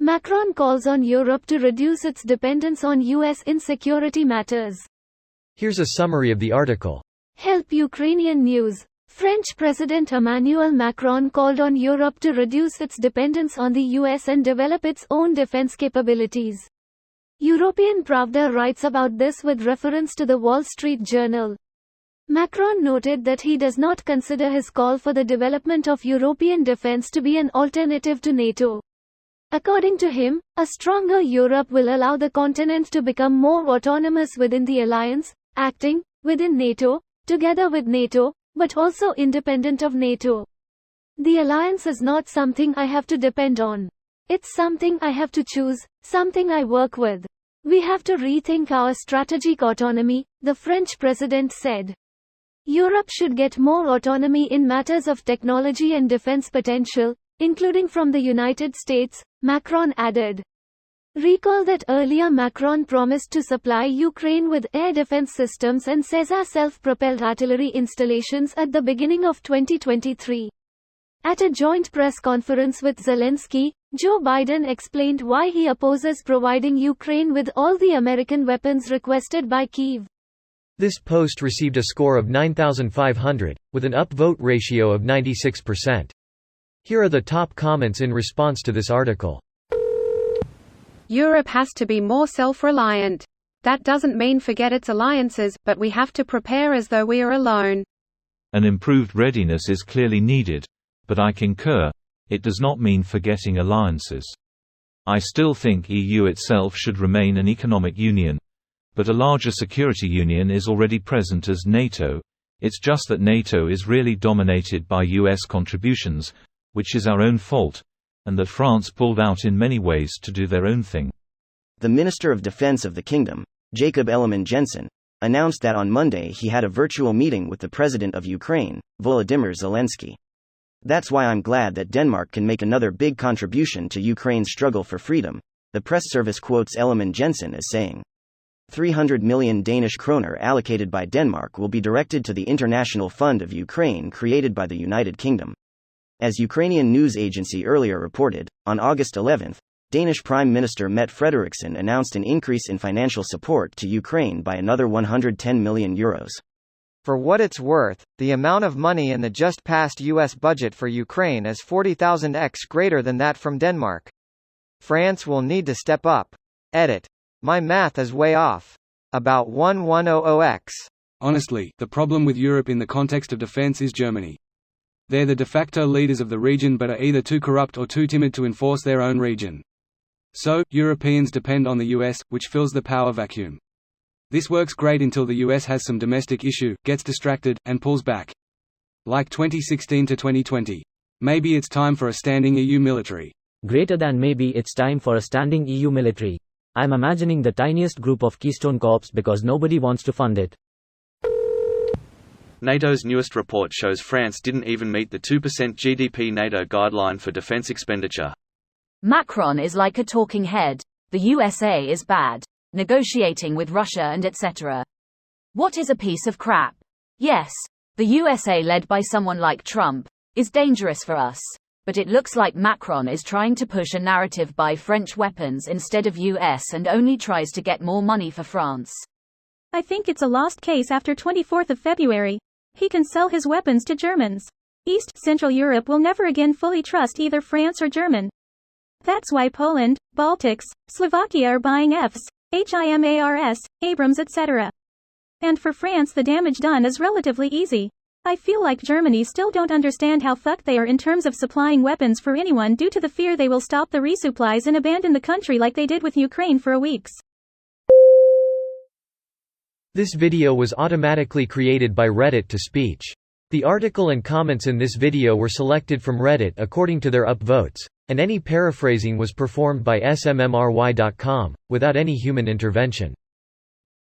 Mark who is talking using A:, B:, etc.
A: Macron calls on Europe to reduce its dependence on US in security matters.
B: Here's a summary of the article.
A: Help Ukrainian news. French President Emmanuel Macron called on Europe to reduce its dependence on the US and develop its own defense capabilities. European Pravda writes about this with reference to the Wall Street Journal. Macron noted that he does not consider his call for the development of European defense to be an alternative to NATO. According to him, a stronger Europe will allow the continent to become more autonomous within the alliance, acting within NATO, together with NATO, but also independent of NATO. The alliance is not something I have to depend on. It's something I have to choose, something I work with. We have to rethink our strategic autonomy, the French president said. Europe should get more autonomy in matters of technology and defense potential, including from the United States, Macron added. Recall that earlier Macron promised to supply Ukraine with air defense systems and Caesar self-propelled artillery installations at the beginning of 2023. At a joint press conference with Zelensky, Joe Biden explained why he opposes providing Ukraine with all the American weapons requested by Kyiv.
B: This post received a score of 9,500, with an upvote ratio of 96%. Here are the top comments in response to this article.
C: Europe has to be more self-reliant. That doesn't mean forget its alliances, but we have to prepare as though we are alone.
D: An improved readiness is clearly needed, but I concur, it does not mean forgetting alliances. I still think EU itself should remain an economic union, but a larger security union is already present as NATO. It's just that NATO is really dominated by US contributions, which is our own fault, and that France pulled out in many ways to do their own thing.
E: The Minister of Defense of the Kingdom, Jacob Ellemann-Jensen, announced that on Monday he had a virtual meeting with the President of Ukraine, Volodymyr Zelensky. That's why I'm glad that Denmark can make another big contribution to Ukraine's struggle for freedom, the press service quotes Ellemann-Jensen as saying. 300 million Danish kroner allocated by Denmark will be directed to the International Fund of Ukraine created by the United Kingdom. As Ukrainian news agency earlier reported, on August 11, Danish Prime Minister Mette Frederiksen announced an increase in financial support to Ukraine by another €110 million.
F: For what it's worth, the amount of money in the just passed US budget for Ukraine is 40,000x greater than that from Denmark. France will need to step up. Edit. My math is way off. About 1100x.
G: Honestly, the problem with Europe in the context of defense is Germany. They're the de facto leaders of the region but are either too corrupt or too timid to enforce their own region. So, Europeans depend on the US, which fills the power vacuum. This works great until the US has some domestic issue, gets distracted, and pulls back. Like 2016 to 2020. Maybe it's time for a standing EU military.
H: Greater than maybe it's time for a standing EU military. I'm imagining the tiniest group of Keystone Corps because nobody wants to fund it.
I: NATO's newest report shows France didn't even meet the 2% GDP NATO guideline for defense expenditure.
J: Macron is like a talking head. The USA is bad. Negotiating with Russia and etc. What is a piece of crap? Yes, the USA led by someone like Trump is dangerous for us. But it looks like Macron is trying to push a narrative buy French weapons instead of US and only tries to get more money for France.
K: I think it's a lost case after 24th of February. He can sell his weapons to Germans. East Central Europe will never again fully trust either France or German. That's why Poland, Baltics, Slovakia are buying Fs, HIMARS, Abrams etc. And for France the damage done is relatively easy. I feel like Germany still don't understand how fucked they are in terms of supplying weapons for anyone due to the fear they will stop the resupplies and abandon the country like they did with Ukraine for weeks.
B: This video was automatically created by Reddit to speech. The article and comments in this video were selected from Reddit according to their upvotes, and any paraphrasing was performed by smmry.com, without any human intervention.